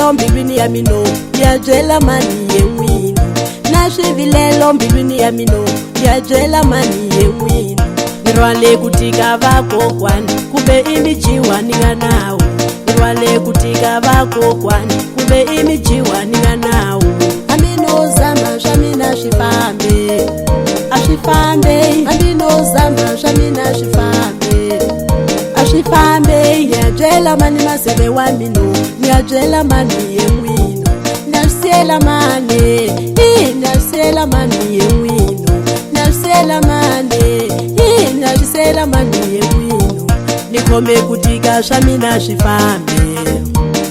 swivilelo mbilwini ya mino ya byela mani yen'wini na swivilelo mbilwini ya mino ya byela mani yen'wini ni rwale ku tika vakokwani kumbe i mijiwa ni nga nawu ni rwale ku tika vakokwani kumbe i mijiwa ni nga nawu hambi no zama swa mina swi fambe a swi fambe hambi no zama swa mina swi fambe a swi fambe ni ya byela mani maseve wa mino ni ya byela mani yen'wini na siyela mani na siyela mani yen'wini na siyela mani na siyela mani yen'wini ni khome ku tika swa mina swi fambe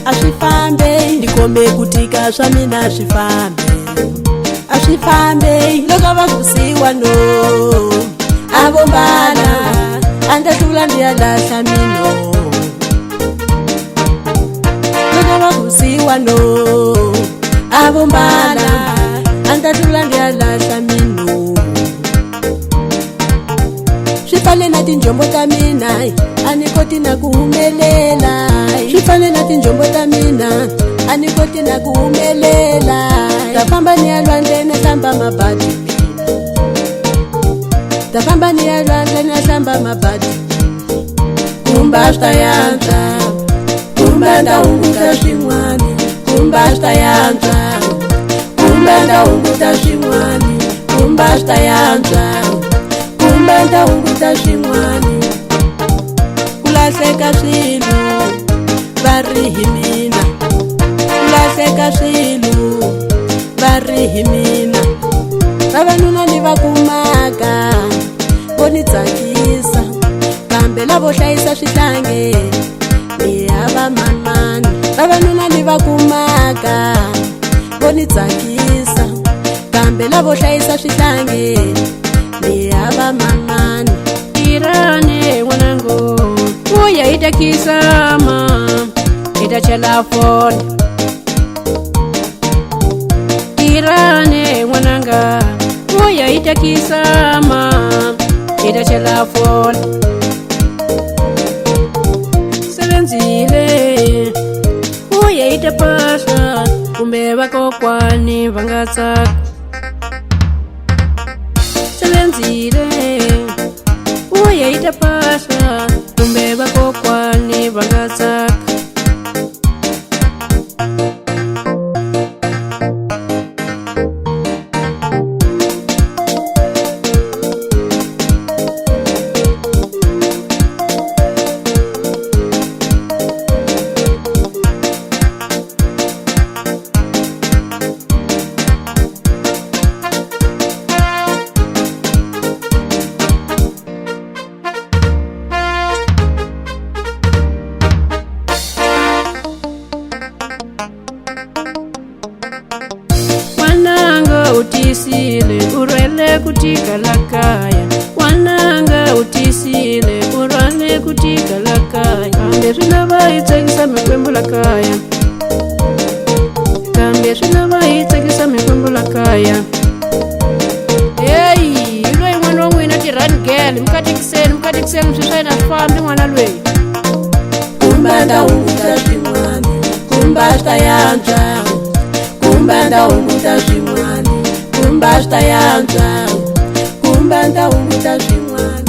a swi fambe ni khome ku tika swa mina swi fambe a swi fambe loko va kusiwa no a vombala a nda tlula ndi ya lahla mino loko va kusiwa no a vombala a nda tlula ndi ya lahla mino swi fane na tinjombo ta mina a ni koti na ku humelela swi fane na tinjombo ta mina a ni koti na ku humelela ta famba ni ya lwandle na hlamba mabadi ta famba ni ya lwandle na hlamba mabadi kumba swi ta yantswa kumba nda hunguta swin'wani kumba swi ta yantswa kumba nda hunguta swin'wani kumba swi ta yantswa kumba nda hunguta swin'wani ku lahleka swilo va ri hi mina ku lahleka swilo va ri hi mina vavanuna ni va kumaka vo ni tsakisa kambe lavo hlayisa swihlange ni hava manani vavanuna ni va kumaka vo ni tsakisa kambe lavo hlayisa swihlange ni hava manani tirane n'wanango uya hi ta kisama hi ta chela foni tirane n'wananga uya hi ta kisama hi ta chela foni selenzile uya hi ta pasa kumbe vakokwani va nga tsaka selenzile uya hi ta pasa kumbe vakokwani va nga tsaka utisile urwele kutika la kaya wananga utisile urwele kutika la kaya kambe swilava hi tsakisa mikwembu la kaya kambe swilava hi tsakisa mikwembu la kaya heyi loyi n'wana wa n'wina tirani gele mikatekiseni swi swa yina fambi n'wana loyi kumba nda hunguta swin'wani kumba swi ta yantswa kumba nda hunguta swin'wani kumba swi ta yantswa kumba nda hunguta swin'wani